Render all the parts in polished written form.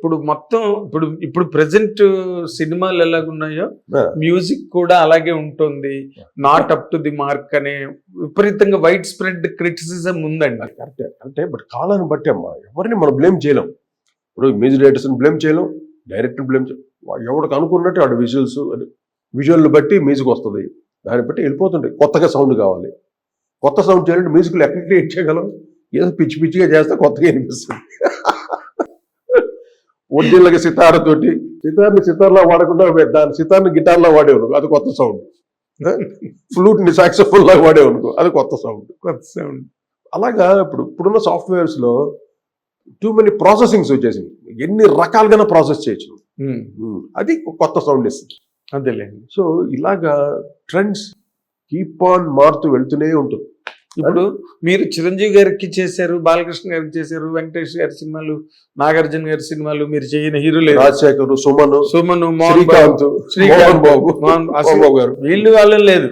ఇప్పుడు మొత్తం ఇప్పుడు ప్రెసెంట్ సినిమాలు ఎలాగున్నాయో మ్యూజిక్ కూడా అలాగే ఉంటుంది, not up to the mark అనే విపరీతంగా వైడ్ స్ప్రెడ్ క్రిటిసిజం ఉందండి. కరెక్టే అంటే బట్ కాలాన్ని బట్టి అమ్మా ఎవరిని మనం బ్లేమ్ చేయలేం. ఇప్పుడు మ్యూజిక్ డైరెక్టర్స్ని బ్లేమ్ చేయలేం, డైరెక్టర్ బ్లేమ్ చేయలేం. ఎవరికి అనుకున్నట్టు ఆడు విజువల్ని బట్టి మ్యూజిక్ వస్తుంది, దాన్ని బట్టి వెళ్ళిపోతుంటాయి. కొత్తగా సౌండ్ కావాలి, కొత్త సౌండ్ చేయాలంటే మ్యూజిక్లు ఎక్కడ క్రియేట్ చేయగలం? ఏదో పిచ్చి పిచ్చిగా చేస్తే కొత్తగా అనిపిస్తుంది. ఒరిజినల్గా సితార్తోటి సితార్లా వాడకుండా దాని సితార్ని గిటార్లా వాడేవనుకో అది కొత్త సౌండ్, ఫ్లూట్ని సాక్సోఫోన్ లాగా వాడేవనుకో అది కొత్త సౌండ్. అలాగా ఇప్పుడున్న సాఫ్ట్వేర్స్లో టూ మెనీ ప్రాసెసింగ్స్ వచ్చేసింది, ఎన్ని రకాలుగా ప్రాసెస్ చేయొచ్చు, అది కొత్త సౌండ్ ఇస్తుంది. అదేలేండి. సో ఇలాగా ట్రెండ్స్ కీప్ ఆన్ మారుతూ వెళ్తూనే ఉంటుంది. ఇప్పుడు మీరు చిరంజీవి గారికి చేశారు, బాలకృష్ణ గారికి చేశారు, వెంకటేష్ గారి సినిమాలు, నాగార్జున గారి సినిమాలు, మీరు చేయని హీరోలు రాజశేఖర్, సుమన్, బాబు గారు, వీళ్ళు వాళ్ళని లేదు,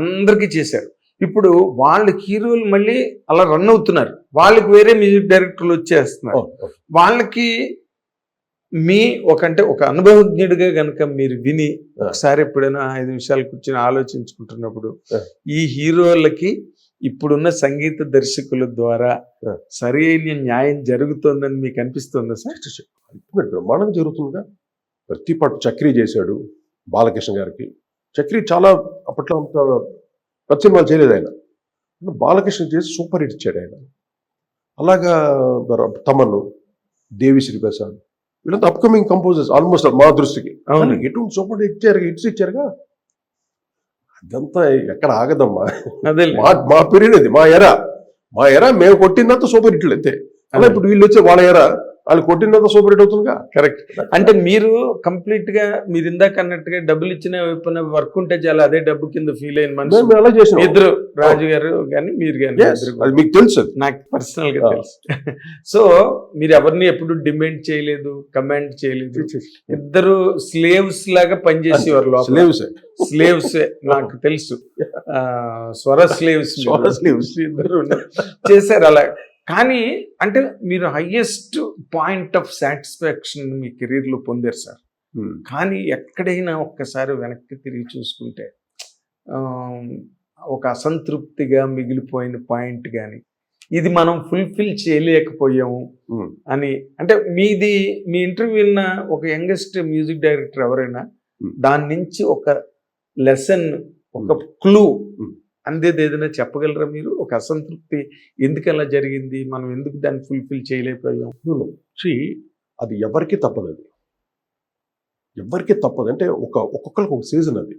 అందరికీ చేశారు. ఇప్పుడు వాళ్ళ హీరోలు మళ్ళీ అలా రన్ అవుతున్నారు, వాళ్ళకి వేరే మ్యూజిక్ డైరెక్టర్లు వచ్చేస్తున్నారు. వాళ్ళకి మీ ఒక అనుభవజ్ఞుడిగా గనక మీరు విని ఒకసారి ఎప్పుడైనా 5 నిమిషాలు కూర్చొని ఆలోచించుకుంటున్నప్పుడు ఈ హీరోలకి ఇప్పుడున్న సంగీత దర్శకుల ద్వారా సరైన న్యాయం జరుగుతుందని మీకు అనిపిస్తుందా సార్? బ్రహ్మాండంగా జరుగుతుందిగా. ప్రతి పాటు చక్రీ చేశాడు బాలకృష్ణ గారికి. చక్రీ చాలా అప్పట్లో అంత పెద్ద సినిమాలు చేయలేదు ఆయన, బాలకృష్ణ చేసి సూపర్ హిట్ ఇచ్చాడు ఆయన. అలాగా తమన్ను, దేవిశ్రీ ప్రసాద్, వీళ్ళంతా అప్కమింగ్ కంపోజర్స్ ఆల్మోస్ట్ మా దృష్టికి. ఎటువంటి సూపర్ హిట్స్ ఇచ్చారుగా. అదంతా ఎక్కడ ఆగదమ్మా. మా పీరియడ్ అది, మా ఎరా మేము కొట్టిందంతా సూపర్ హిట్లు అంతే. అలా ఇప్పుడు వీళ్ళు వచ్చే వాళ్ళ ఎరా వాళ్ళు కొట్టినంత సూపర్ హిట్ అవుతుందిగా. కరెక్ట్. అంటే మీరు కంప్లీట్ గా మీరు ఇందాక అన్నట్టుగా డబ్బులు ఇచ్చిన వైపున వర్క్ ఉంటే చాలా అదే డబ్బు కింద ఫీల్ అయిన మనిషి అలా చేసిన ఇద్దరు, రాజు గారు కానీ మీరు కానీ, మీకు తెలుసు, నాకు పర్సనల్ గా తెలుసు. సో మీరు ఎవరిని ఎప్పుడు డిమాండ్ చేయలేదు, కమాండ్ చేయలేదు, ఇద్దరు స్లేవ్స్ లాగా పనిచేసేవారు లోపల. స్లేవ్స్ నాకు తెలుసు, స్వర స్లేవ్స్ ఇద్దరు చేశారు అలా. కానీ అంటే మీరు హైయెస్ట్ పాయింట్ ఆఫ్ సాటిస్ఫాక్షన్ మీ కెరీర్లో పొందారు సార్. కానీ ఎక్కడైనా ఒక్కసారి వెనక్కి తిరిగి చూసుకుంటే ఒక అసంతృప్తిగా మిగిలిపోయిన పాయింట్ కానీ, ఇది మనం ఫుల్ఫిల్ చేయలేకపోయాము అని, అంటే మీ ఇంటర్వ్యూ విన్న ఒక యంగెస్ట్ మ్యూజిక్ డైరెక్టర్ ఎవరైనా దాని నుంచి ఒక లెసన్, ఒక క్లూ అందేది ఏదైనా చెప్పగలరా మీరు? ఒక అసంతృప్తి ఎందుకు అలా జరిగింది, మనం ఎందుకు దాన్ని ఫుల్ఫిల్ చేయలేకపోయాం? అది ఎవరికి తప్పదు, అది ఎవరికి తప్పదు. అంటే ఒక్కొక్కరికి ఒక సీజన్ అది.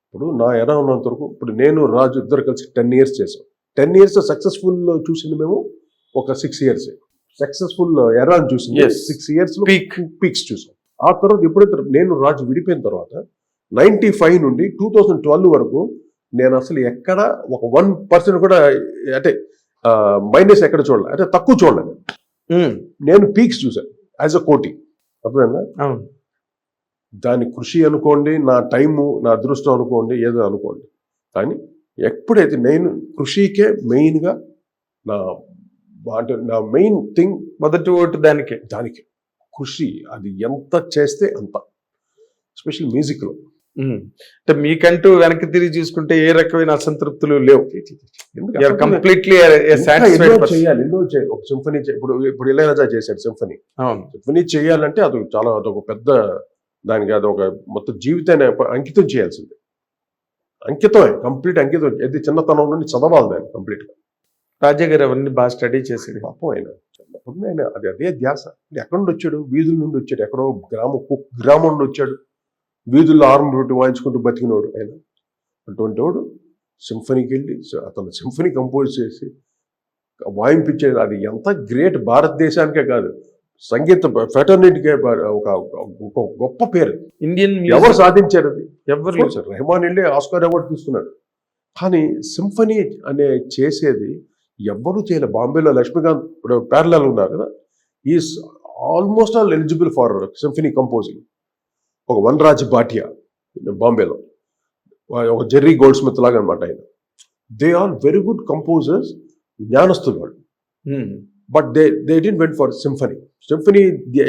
ఇప్పుడు నా ఎరా ఉన్నంత వరకు, ఇప్పుడు నేను రాజు ఇద్దరు కలిసి 10 years చేసాం. 10 years సక్సెస్ఫుల్ చూసింది మేము ఒక 6 years సక్సెస్ఫుల్ ఎరా చూసింది. 6 years పీక్స్ చూసాం. ఆ తర్వాత ఎప్పుడైతే నేను రాజు విడిపోయిన తర్వాత 95 నుండి 2012 వరకు నేను అసలు ఎక్కడ ఒక 1% కూడా అంటే మైనస్ ఎక్కడ చూడలే, అంటే తక్కువ చూడలేదు. నేను పీక్స్ చూసాను యాజ్ అ కోటి. అర్థమైందా? దాని కృషి అనుకోండి, నా టైము, నా అదృష్టం అనుకోండి, ఏదో అనుకోండి, కానీ ఎప్పుడైతే నేను కృషికే మెయిన్గా నా మెయిన్ థింగ్, మొదటి ఓటు దానికి కృషి. అది ఎంత చేస్తే అంత, ఎస్పెషల్ మ్యూజిక్లో. అంటే మీకంటూ వెనక్కి తిరిగి చూసుకుంటే ఏ రకమైన అసంతృప్తులు లేవు, కంప్లీట్లీ చేయాలి. ఒక సింఫనీ ఇప్పుడు ఇళయరాజా చేశాడు సింఫనీ చేయాలంటే అదొక పెద్ద, దానికి అదొక మొత్తం జీవితాన్ని అంకితం చేయాల్సిందే. అంకితమే, కంప్లీట్ అంకితం. అది చిన్నతనం నుండి చదవాలి దాన్ని కంప్లీట్గా. రాజా గారు అవన్నీ బాగా స్టడీ చేసాడు పాపం ఆయన. చిన్నప్పుడు ఆయన అదే ధ్యాస. ఎక్కడి నుండి వచ్చాడు? వీధుల నుండి వచ్చాడు, ఎక్కడో గ్రామం నుండి వచ్చాడు, వీధుల్లో ఆర్మ్ పెట్టి వాయించుకుంటూ బతికినోడు ఆయన. అటువంటి వాడు సింఫనీకి వెళ్ళి అతను సింఫనీ కంపోజ్ చేసి వాయింపించేది, అది ఎంత గ్రేట్. భారతదేశానికే కాదు, సంగీత ఫెటర్నిటీకే ఒక గొప్ప పేరు. ఇండియన్ ఎవరు సాధించారు? అది ఎవరు సార్. రెహమాన్ వెళ్ళి ఆస్కార్ అవార్డు తీసుకున్నాడు. కానీ సింఫనీ అనే చేసేది ఎవ్వరూ చేయలేదు. బాంబేలో లక్ష్మీకాంత్ ఇప్పుడు ప్యారలల్ ఉన్నారు కదా, is almost all eligible for symphony composing. ఒక వనరాజ్ భాటియా బాంబేలో, ఒక జెర్రీ గోల్డ్ స్మిత్ లాగా అనమాట ఆయన. They are very good composers, జ్ఞానస్తులు వాళ్ళు. But they did went for symphony.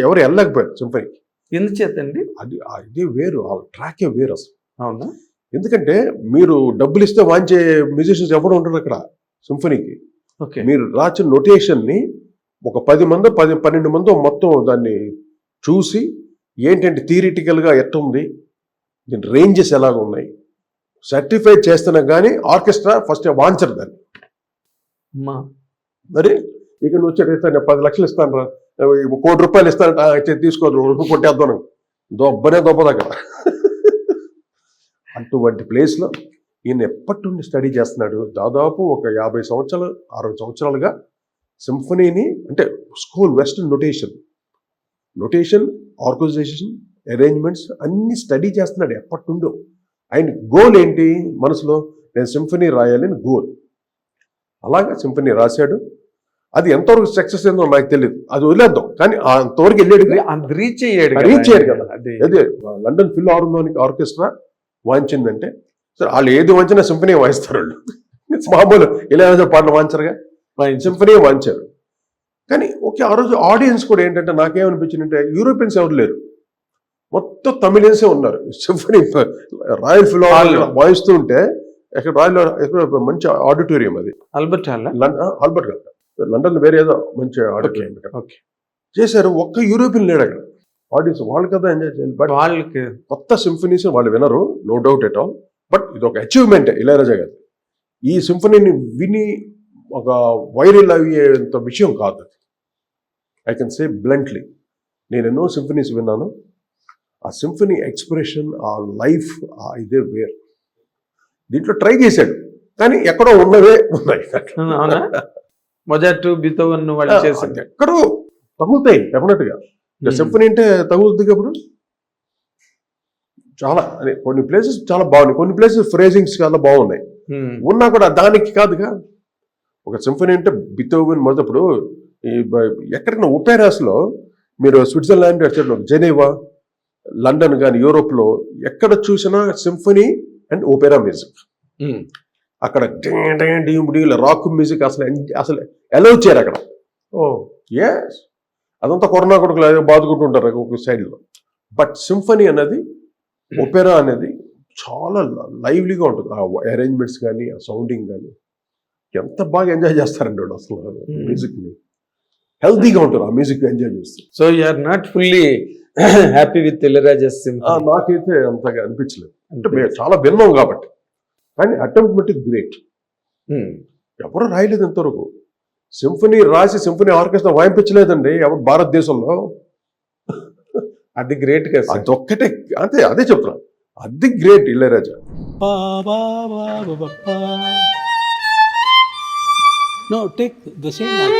ఎవరు వెళ్ళలేకపోయారు సింఫనీ. ఎందుచేతండి? అది ఇదే వేరు, ఆ ట్రాకే వేరు అసలు. అవునా? ఎందుకంటే మీరు డబ్బులు ఇస్తే వాంచే మ్యూజిషియన్స్ ఎవరు ఉండరు అక్కడ సింఫనీకి. ఓకే. మీరు రాసిన నొటేషన్ని ఒక 10 మందో 12 మందో మొత్తం దాన్ని చూసి ఏంటంటే థియరిటికల్గా ఎట్టుంది, దీని రేంజెస్ ఎలాగ ఉన్నాయి సర్టిఫై చేస్తున్నా కానీ ఆర్కెస్ట్రా ఫస్ట్ వాంచరు దాన్ని. అమ్మా. మరి ఇక నువ్వు వచ్చి 10 లక్షలు ఇస్తాను రా, 1 కోటి రూపాయలు ఇస్తాను, తీసుకోదు కొట్టేద్దాను, దొబ్బనే దొబ్బదాకా. అటువంటి ప్లేస్లో ఈయన ఎప్పటి నుండి స్టడీ చేస్తున్నాడు, దాదాపు ఒక 50 సంవత్సరాలు 60 సంవత్సరాలుగా సింఫనీని, అంటే school western notation organization arrangements అన్ని స్టడీ చేస్తున్నాడు ఎప్పటి నుండో. ఆయన గోల్ ఏంటి మనసులో, నేను సింఫనీ రాయాలని గోల్. అలాగా సింఫనీ రాశాడు. అది ఎంతవరకు సక్సెస్ అయిందో నాకు తెలియదు, అది వదిలేద్దాం. కానీ అంతవరకు వెళ్ళాడు, రీచ్ అయ్యాడు కదా. అదే లండన్ ఫిల్ హార్మోనిక్ ఆర్కెస్ట్రా వాయించిందంటే సరే, వాళ్ళు ఏది వాంచినా సింఫనీ వాయిస్తారు వాళ్ళు. మామూలు ఇళయరాజా పాటలు వాంచరుగా, సింఫనీ వాంచారు. కానీ ఓకే, ఆ రోజు ఆడియన్స్ కూడా ఏంటంటే నాకేమనిపించిందంటే యూరోపియన్స్ ఎవరు లేరు, మొత్తం తమిళియన్సే ఉన్నారు. సింఫనీ రాయల్ ఫిల్ వాయిస్తూ ఉంటే ఎక్కడ మంచి ఆడిటోరియం, అది ఆల్బర్ట్ కాదు, లండన్ వేరే ఏదో మంచి ఆడిటోరియం చేశారు. ఒక్క యూరోపియన్ లేడు అక్కడ ఆడియన్స్. వాళ్ళు కదా ఎంజాయ్ చేయాలి, బట్ వాళ్ళకి కొత్త సింఫనీస్ వాళ్ళు వినరు, no doubt at all. But ఇది ఒక అచీవ్మెంట్ ఇళయరాజా గారు. ఈ సింఫనీని విని ఒక వైరల్ అయ్యేంత విషయం కాదు అది. ఐ కెన్ సే బ్లంట్లీ, నేను ఎన్నో సింఫనీస్ విన్నాను, ఆ సింఫనీ ఎక్స్ప్రెషన్, ఆ లైఫ్, ఇదే వేర్. దీంట్లో ట్రై చేశాడు కానీ ఎక్కడో ఉన్నవే ఉన్నాయి. మొజార్ట్, బీథోవెన్ వాళ్ళు చేసింది ఎక్కడో తగులుతాయి డెఫినెట్గా. సింఫనీ అంటే తగులుతుంది అప్పుడు చాలా. కొన్ని ప్లేసెస్ చాలా బాగున్నాయి, కొన్ని ప్లేసెస్ ఫ్రేజింగ్స్ చాలా బాగున్నాయి ఉన్నా కూడా దానికి కాదుగా. ఒక సింఫనీ అంటే బీథోవెన్ మొదటప్పుడు ఎక్కడికైనా ఒపేరాస్లో మీరు స్విట్జర్లాండ్, జెనీవా, లండన్ కానీ యూరోప్లో ఎక్కడ చూసినా సింఫనీ అండ్ ఓపెరా మ్యూజిక్. అక్కడ రాక్ మ్యూజిక్ అసలు అలౌ చేయరు అక్కడ. ఎస్, అదంతా కరోనా కొడుకులు బాదుకుంటుంటారు ఒక సైడ్లో. బట్ సింఫనీ అనేది, ఒపెరా అనేది చాలా లైవ్లీగా ఉంటుంది. ఆ అరేంజ్మెంట్స్ కానీ, ఆ సౌండింగ్ కానీ ఎంత బాగా ఎంజాయ్ చేస్తారండి వాళ్ళు అసలు మ్యూజిక్ని. హెల్తీగా ఉంటారు ఆ మ్యూజిక్ ఎంజాయ్ చేస్తారు. So you are not fully happy with Ilaiyaraaja symphony? నాకైతే అంతగా అనిపించలేదు, అంటే మేము చాలా విన్నాం కాబట్టి. కానీ అటెంప్ట్ బట్టి గ్రేట్. ఎవరు రాయలేదు ఇంతవరకు సింఫనీ రాసి సింఫనీ ఆర్కెస్ట్రా వాయించలేదండి ఎవరు భారతదేశంలో. అది గ్రేట్ కదా, అదొక్కటే. అంతే, అదే చెప్తున్నాను, అది great Ilaiyaraaja. No, take the same one.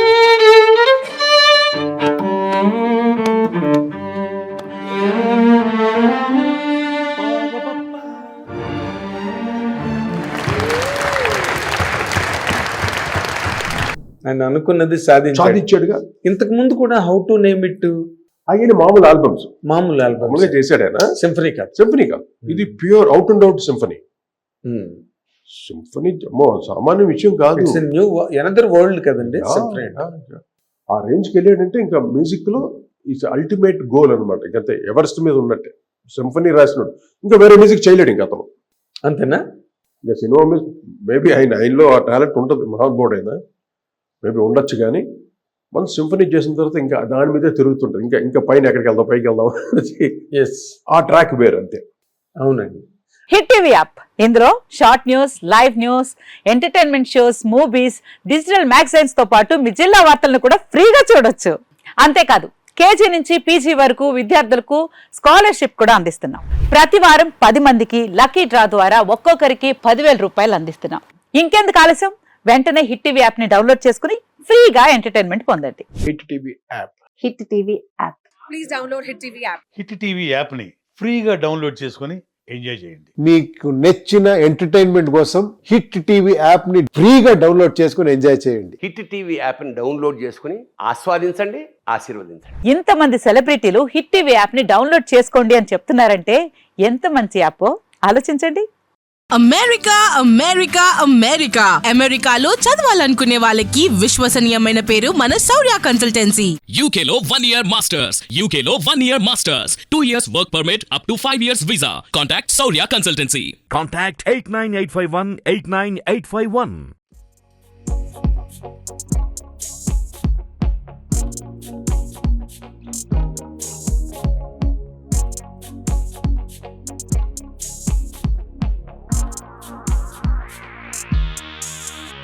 ఆయన అనుకున్నది సాధించాడుగా. ఇంతకు ముందు కూడా హౌ టు నేమ్ ఇట్ ఆయన మామూలు ఆల్బమ్స్, మామూలుగా చేశాడు ఆయన. సింఫనీ కాదు, ఇది pure out and out symphony. Symphony సామాన్య విషయం కాదు, న్యూ ఎనదర్ వరల్డ్ కదండి సింఫనీ. ఆ రేంజ్కి వెళ్ళాడంటే ఇంకా మ్యూజిక్ లో ఈజ్ అల్టిమేట్ గోల్ అనమాట. ఇంకంతే, ఎవరెస్ట్ మీద ఉన్నట్టే. సింఫనీ రాసినాడు, ఇంకా వేరే మ్యూజిక్ చేయలేడు ఇంకా అతను. అంతేనా? ఇంకా సినిమా మ్యూజిక్ మేబీ ఆయనలో ఆ టాలెంట్ ఉంటుంది, మహానుభావుడు అయినా మేబీ ఉండొచ్చు. కానీ మనం సింఫనీ చేసిన తర్వాత ఇంకా దాని మీదే తిరుగుతుంటుంది, ఇంకా పైన ఎక్కడికి వెళ్దాం, పైకి వెళ్దాం. ఆ ట్రాక్ వేరు, అంతే. అవునండి. హిట్ టీవీ యాప్, ఇందులో short news, live news, entertainment shows, movies, digital magazines తో పాటు మీ జిల్లా వార్తలను కూడా ఫ్రీగా చూడొచ్చు. అంతేకాదు, కేజీ నుంచి పీజీ వరకు విద్యార్థులకు స్కాలర్షిప్ కూడా అందిస్తున్నాం. ప్రతి వారం 10 మందికి లక్కీ డ్రా ద్వారా ఒక్కొక్కరికి 10,000 రూపాయలు అందిస్తున్నాం. ఇంకెందుకు ఆలస్యం, వెంటనే హిట్ టీవీ యాప్ ని డౌన్లోడ్ చేసుకుని ఫ్రీగా ఎంటర్టైన్మెంట్ పొందండి. Hit TV app. Hit TV app. Please download hit TV app. Hit TV యాప్ని ఫ్రీగా డౌన్లోడ్ చేసుకొని ఎంజాయ్ చేయండి. మీకు నచ్చిన ఎంటర్టైన్మెంట్ కోసం హిట్ టీవీ యాప్ ని ఫ్రీగా డౌన్లోడ్ చేసుకుని ఎంజాయ్ చేయండి. హిట్ టీవీ యాప్ని డౌన్లోడ్ చేసుకుని ఆస్వాదించండి, ఆశీర్వదించండి. ఇంతమంది సెలబ్రిటీలు హిట్ టీవీ యాప్ ని డౌన్లోడ్ చేసుకోండి అని చెప్తున్నారంటే ఎంత మంచి యాప్ ఆలోచించండి. అమెరికా అమెరికా అమెరికా అమెరికాలో చదవాలనుకునే వాళ్ళకి విశ్వసనీయమైన పేరు మన శౌర్య కన్సల్టెన్సీ. UK లో 1 year masters. UK లో 1 year masters. 2 years work permit up to 5 years visa. Contact Saurya Consultancy. Contact 89851 89851.